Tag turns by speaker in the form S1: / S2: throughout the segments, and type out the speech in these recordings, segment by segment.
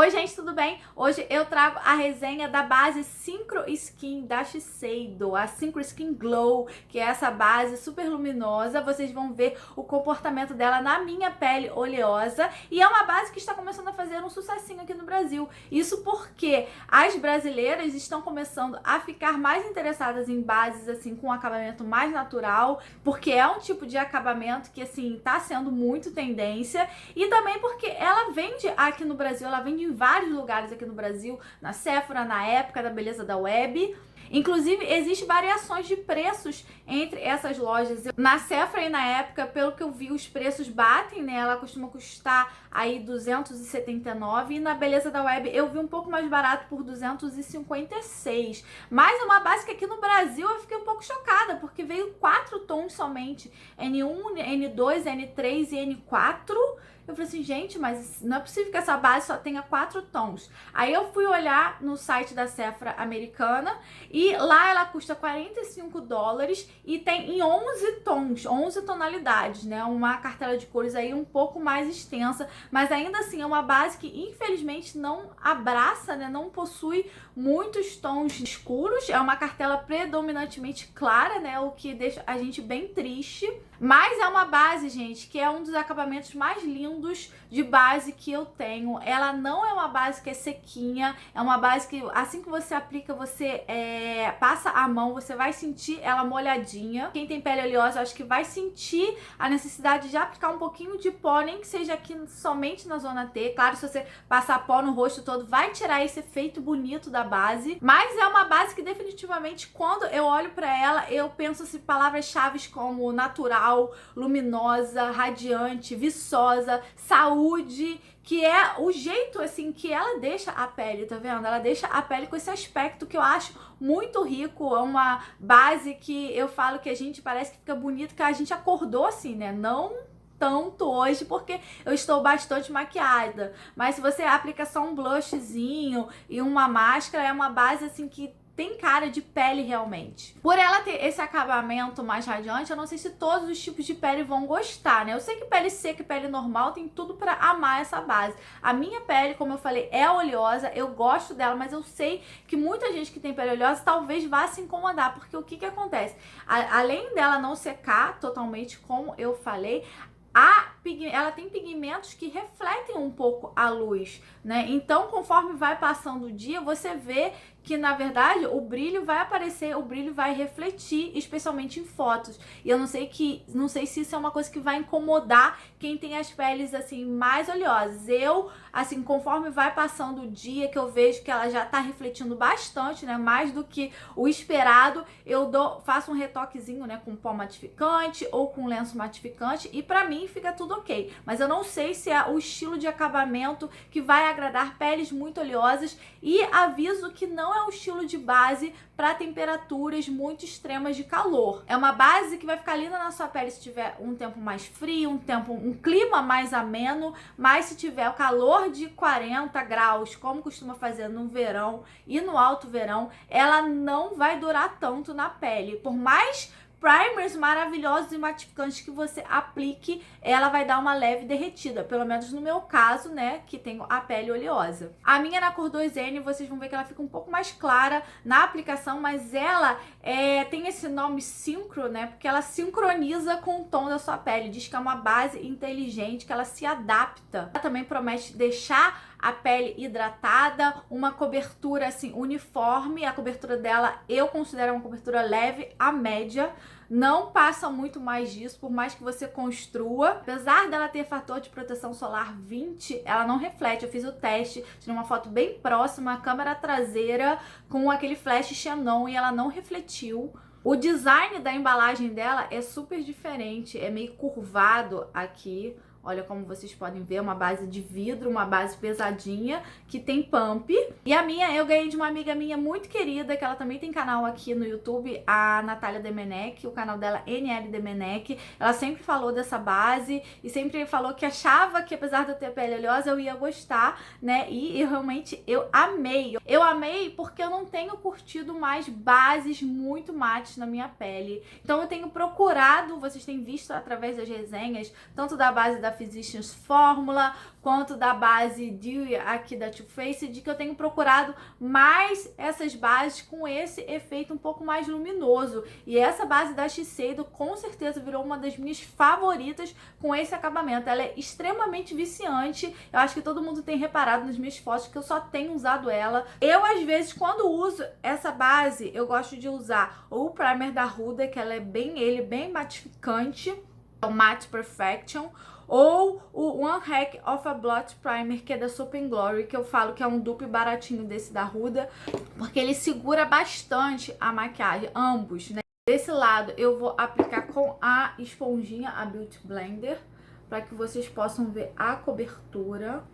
S1: Oi gente, tudo bem? Hoje eu trago a resenha da base Synchro Skin da Shiseido, a Synchro Skin Glow, que é essa base super luminosa. Vocês vão ver o comportamento dela na minha pele oleosa e é uma base que está começando a fazer um sucessinho aqui no Brasil. Isso porque as brasileiras estão começando a ficar mais interessadas em bases assim com acabamento mais natural, porque é um tipo de acabamento que assim tá sendo muito tendência, e também porque ela vende aqui no Brasil, ela vende em vários lugares aqui no Brasil, na Sephora, na Época da Beleza da Web. Inclusive, existem variações de preços entre essas lojas. Na Sephora e na Época, pelo que eu vi, os preços batem, né? Ela costuma custar aí R$279, e na Beleza da Web eu vi um pouco mais barato por R$256. Mas é uma base que aqui no Brasil eu fiquei um pouco chocada, porque veio 4 tons somente, N1, N2, N3 e N4. Eu falei assim, gente, mas não é possível que essa base só tenha 4 tons. Aí eu fui olhar no site da Sephora americana e lá ela custa $45 e tem em 11 tons, 11 tonalidades, né? Uma cartela de cores aí um pouco mais extensa, mas ainda assim é uma base que infelizmente não abraça, né? Não possui muitos tons escuros, é uma cartela predominantemente clara, né? O que deixa a gente bem triste. Mas é uma base, gente, que é um dos acabamentos mais lindos de base que eu tenho. Ela não é uma base que é sequinha, é uma base que assim que você aplica, você passa a mão, você vai sentir ela molhadinha. Quem tem pele oleosa, acho que vai sentir a necessidade de aplicar um pouquinho de pó, nem que seja aqui somente na zona T. Claro, se você passar pó no rosto todo, vai tirar esse efeito bonito da base. Mas é uma base que definitivamente, quando eu olho pra ela, eu penso assim, palavras-chave como natural, luminosa, radiante, viçosa, saúde, que é o jeito assim que ela deixa a pele, tá vendo? Ela deixa a pele com esse aspecto que eu acho muito rico. É uma base que eu falo que a gente parece que fica bonito, que a gente acordou assim, né? Não tanto hoje, porque eu estou bastante maquiada, mas se você aplica só um blushzinho e uma máscara, é uma base assim que tem cara de pele realmente. Por ela ter esse acabamento mais radiante, eu não sei se todos os tipos de pele vão gostar, né? Eu sei que pele seca e pele normal tem tudo pra amar essa base. A minha pele, como eu falei, é oleosa, eu gosto dela, mas eu sei que muita gente que tem pele oleosa talvez vá se incomodar, porque o que que acontece? Além dela não secar totalmente, como eu falei, ela tem pigmentos que refletem um pouco a luz, né? Então, conforme vai passando o dia, você vê que, na verdade, o brilho vai aparecer, o brilho vai refletir, especialmente em fotos. E eu não sei se isso é uma coisa que vai incomodar quem tem as peles, assim, mais oleosas. Eu, assim, conforme vai passando o dia, que eu vejo que ela já tá refletindo bastante, né? Mais do que o esperado, eu faço um retoquezinho, né? Com pó matificante ou com lenço matificante, e pra mim fica tudo ok. Mas eu não sei se é o estilo de acabamento que vai agradar peles muito oleosas, e aviso que não é o estilo de base para temperaturas muito extremas de calor. É uma base que vai ficar linda na sua pele se tiver um tempo mais frio, um clima mais ameno, mas se tiver o calor de 40 graus, como costuma fazer no verão e no alto verão, ela não vai durar tanto na pele. Por mais primers maravilhosos e matificantes que você aplique, ela vai dar uma leve derretida, pelo menos no meu caso, né, que tenho a pele oleosa. A minha na cor 2N, vocês vão ver que ela fica um pouco mais clara na aplicação, mas ela tem esse nome Synchro, né, porque ela sincroniza com o tom da sua pele. Diz que é uma base inteligente, que ela se adapta. Ela também promete deixar a pele hidratada, uma cobertura assim uniforme. A cobertura dela eu considero uma cobertura leve a média, não passa muito mais disso, por mais que você construa. Apesar dela ter fator de proteção solar 20, ela não reflete. Eu fiz o teste, tirei uma foto bem próxima, a câmera traseira com aquele flash xenon, e ela não refletiu. O design da embalagem dela é super diferente, é meio curvado aqui. Olha como vocês podem ver, uma base de vidro, uma base pesadinha, que tem pump. E a minha eu ganhei de uma amiga minha muito querida, que ela também tem canal aqui no YouTube, a Natália Demenech, o canal dela NL Demenech. Ela sempre falou dessa base e sempre falou que achava que, apesar de eu ter pele oleosa, eu ia gostar, né? E realmente eu amei. Eu amei porque eu não tenho curtido mais bases muito mates na minha pele. Então eu tenho procurado, vocês têm visto através das resenhas, tanto da base da da Physicians Formula, quanto da base Dewy aqui da Too Faced, que eu tenho procurado mais essas bases com esse efeito um pouco mais luminoso. E essa base da Shiseido com certeza virou uma das minhas favoritas com esse acabamento. Ela é extremamente viciante. Eu acho que todo mundo tem reparado nas minhas fotos que eu só tenho usado ela. Eu, às vezes, quando uso essa base, eu gosto de usar ou o primer da Huda, que ela é bem matificante, o Matte Perfection, ou o One Hack of a Blot Primer, que é da Soap & Glory, que eu falo que é um dupe baratinho desse da Huda, porque ele segura bastante a maquiagem, ambos, né? Desse lado eu vou aplicar com a esponjinha, a Beauty Blender, para que vocês possam ver a cobertura,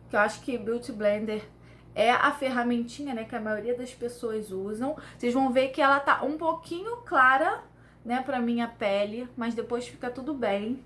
S1: que eu acho que Beauty Blender é a ferramentinha, né, que a maioria das pessoas usam. Vocês vão ver que ela tá um pouquinho clara, né, pra minha pele, mas depois fica tudo bem.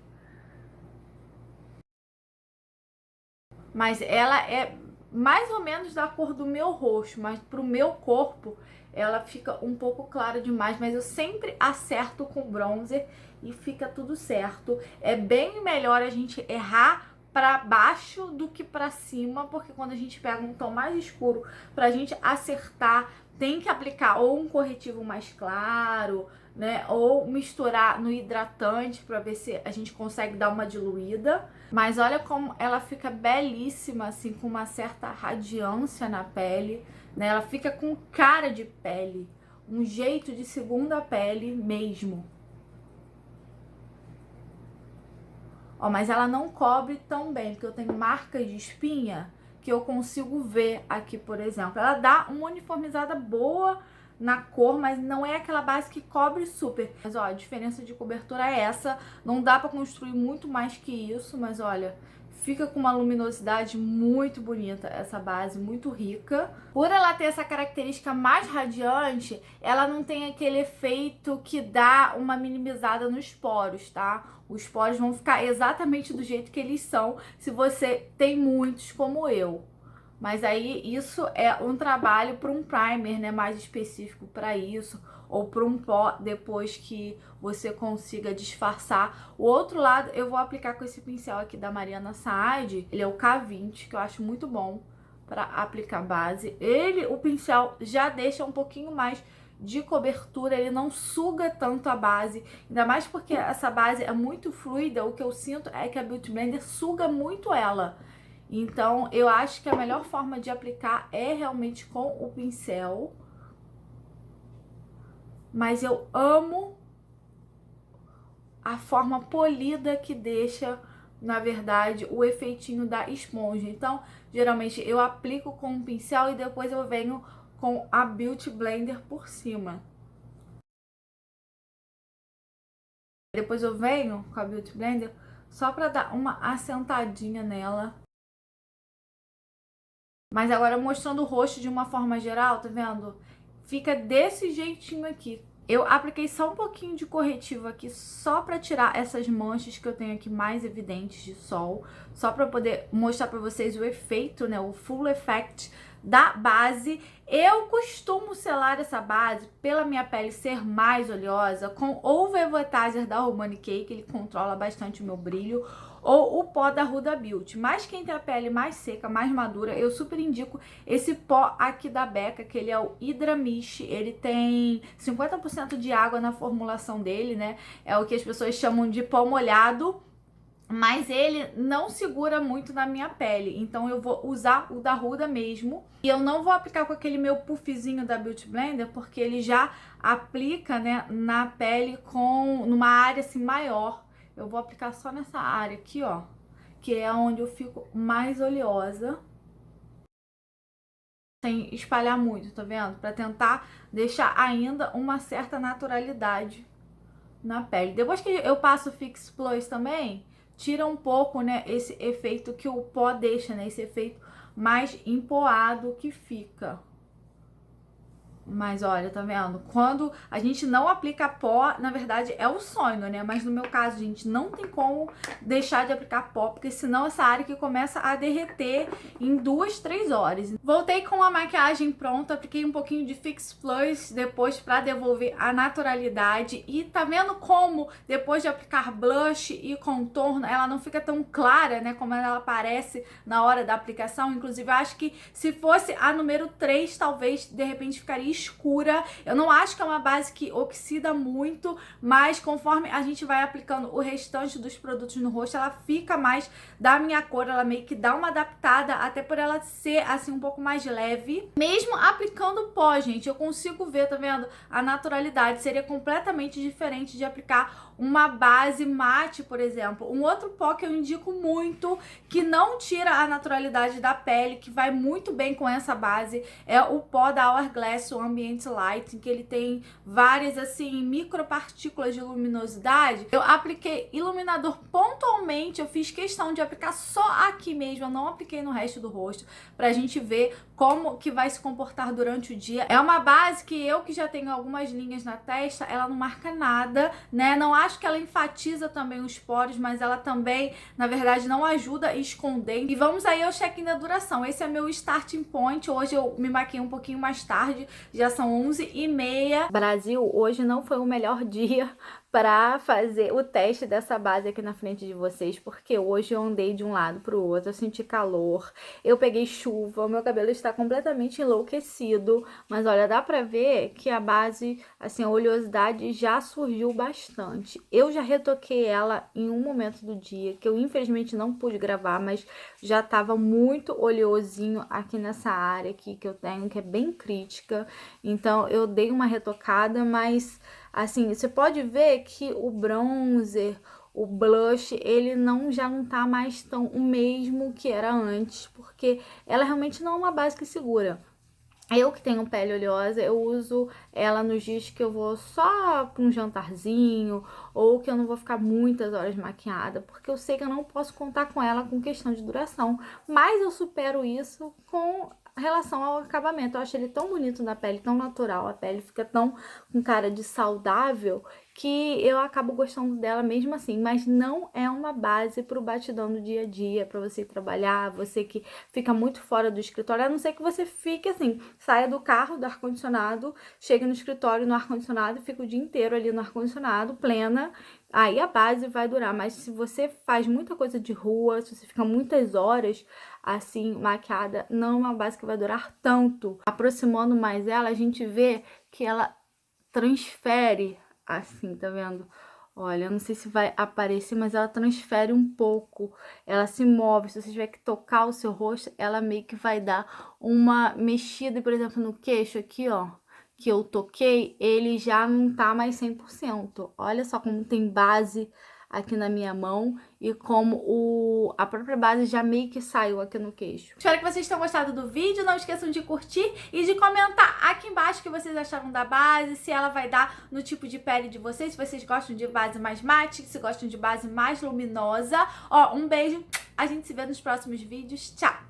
S1: Mas ela é mais ou menos da cor do meu rosto, mas pro meu corpo ela fica um pouco clara demais, mas eu sempre acerto com bronzer e fica tudo certo. É bem melhor a gente errar para baixo do que para cima, porque quando a gente pega um tom mais escuro, pra gente acertar, tem que aplicar ou um corretivo mais claro, né, ou misturar no hidratante para ver se a gente consegue dar uma diluída. Mas olha como ela fica belíssima, assim, com uma certa radiância na pele, né? Ela fica com cara de pele, um jeito de segunda pele mesmo. Ó, mas ela não cobre tão bem, porque eu tenho marcas de espinha que eu consigo ver aqui, por exemplo. Ela dá uma uniformizada boa na cor, mas não é aquela base que cobre super. Mas ó, a diferença de cobertura é essa. Não dá pra construir muito mais que isso, mas olha, fica com uma luminosidade muito bonita essa base, muito rica. Por ela ter essa característica mais radiante, ela não tem aquele efeito que dá uma minimizada nos poros, tá? Os poros vão ficar exatamente do jeito que eles são se você tem muitos como eu. Mas aí isso é um trabalho para um primer, né, mais específico para isso, ou para um pó depois que você consiga disfarçar. O outro lado eu vou aplicar com esse pincel aqui da Mariana Saad, ele é o K20, que eu acho muito bom para aplicar base. O pincel já deixa um pouquinho mais de cobertura, ele não suga tanto a base, ainda mais porque essa base é muito fluida. O que eu sinto é que a Beauty Blender suga muito ela. Então, eu acho que a melhor forma de aplicar é realmente com o pincel. Mas eu amo a forma polida que deixa, na verdade, o efeitinho da esponja. Então, geralmente eu aplico com o pincel e depois eu venho com a Beauty Blender por cima. Depois eu venho com a Beauty Blender só para dar uma assentadinha nela. Mas agora mostrando o rosto de uma forma geral, tá vendo? Fica desse jeitinho aqui. Eu apliquei só um pouquinho de corretivo aqui, só pra tirar essas manchas que eu tenho aqui mais evidentes de sol. Só pra poder mostrar pra vocês o efeito, né? O full effect da base. Eu costumo selar essa base, pela minha pele ser mais oleosa, com ou o Velvetizer da Romani Cake, ele controla bastante o meu brilho, ou o pó da Huda Beauty. Mas quem tem a pele mais seca, mais madura, eu super indico esse pó aqui da Becca, que ele é o Hydra Mist. Ele tem 50% de água na formulação dele, né? É o que as pessoas chamam de pó molhado. Mas ele não segura muito na minha pele, então eu vou usar o da Huda mesmo. E eu não vou aplicar com aquele meu puffzinho da Beauty Blender, porque ele já aplica, né, na pele numa área assim maior. Eu vou aplicar só nessa área aqui, ó, que é onde eu fico mais oleosa. Sem espalhar muito, tá vendo? Pra tentar deixar ainda uma certa naturalidade na pele. Depois que eu passo o Fix Plus também, tira um pouco, né, esse efeito que o pó deixa, né, esse efeito mais empoado que fica. Mas olha, tá vendo? Quando a gente não aplica pó, na verdade é o sonho, né? Mas no meu caso, gente, não tem como deixar de aplicar pó, porque senão essa área que começa a derreter em 2, 3 horas. Voltei com a maquiagem pronta, apliquei um pouquinho de Fix Plus depois pra devolver a naturalidade. E tá vendo como depois de aplicar blush e contorno, ela não fica tão clara, né? Como ela aparece na hora da aplicação. Inclusive, eu acho que se fosse a número 3, talvez, de repente, ficaria escura. Eu não acho que é uma base que oxida muito, mas conforme a gente vai aplicando o restante dos produtos no rosto, ela fica mais da minha cor, ela meio que dá uma adaptada, até por ela ser assim um pouco mais leve. Mesmo aplicando pó, gente, eu consigo ver, tá vendo? A naturalidade seria completamente diferente de aplicar uma base mate, por exemplo. Um outro pó que eu indico muito, que não tira a naturalidade da pele, que vai muito bem com essa base, é o pó da Hourglass, o Ambient Light, que ele tem várias, assim, micropartículas de luminosidade. Eu apliquei iluminador pontualmente, eu fiz questão de aplicar só aqui mesmo, eu não apliquei no resto do rosto, pra gente ver como que vai se comportar durante o dia. É uma base que eu que já tenho algumas linhas na testa, ela não marca nada, né? Não acho que ela enfatiza também os poros, mas ela também, na verdade, não ajuda a esconder. E vamos aí ao check-in da duração. Esse é meu starting point. Hoje eu me maquiei um pouquinho mais tarde, já são 11h30. Brasil, hoje não foi o melhor dia para fazer o teste dessa base aqui na frente de vocês, porque hoje eu andei de um lado para o outro, eu senti calor, eu peguei chuva, o meu cabelo está completamente enlouquecido, mas olha, dá pra ver que a base, assim, a oleosidade já surgiu bastante. Eu já retoquei ela em um momento do dia, que eu infelizmente não pude gravar, mas já tava muito oleosinho aqui nessa área aqui que eu tenho, que é bem crítica, então eu dei uma retocada, mas assim, você pode ver que o bronzer, o blush, ele já não tá mais tão o mesmo que era antes, porque ela realmente não é uma base que segura. Eu que tenho pele oleosa, eu uso ela nos dias que eu vou só para um jantarzinho ou que eu não vou ficar muitas horas maquiada, porque eu sei que eu não posso contar com ela com questão de duração, mas eu supero isso com relação ao acabamento. Eu acho ele tão bonito na pele, tão natural, a pele fica tão com cara de saudável que eu acabo gostando dela mesmo assim, mas não é uma base pro batidão do dia a dia, para você trabalhar, você que fica muito fora do escritório, a não ser que você fique assim, saia do carro, do ar-condicionado, chega no escritório, no ar-condicionado e fica o dia inteiro ali no ar-condicionado, plena, aí a base vai durar, mas se você faz muita coisa de rua, se você fica muitas horas assim, maquiada, não é uma base que vai durar tanto. Aproximando mais ela, a gente vê que ela transfere assim, tá vendo? Olha, eu não sei se vai aparecer, mas ela transfere um pouco, ela se move. Se você tiver que tocar o seu rosto, ela meio que vai dar uma mexida, por exemplo, no queixo aqui, ó, que eu toquei, ele já não tá mais 100%. Olha só como tem base aqui na minha mão e como a própria base já meio que saiu aqui no queixo. Espero que vocês tenham gostado do vídeo, não esqueçam de curtir e de comentar aqui embaixo o que vocês acharam da base, se ela vai dar no tipo de pele de vocês, se vocês gostam de base mais mate, se gostam de base mais luminosa. Ó, um beijo, a gente se vê nos próximos vídeos, tchau!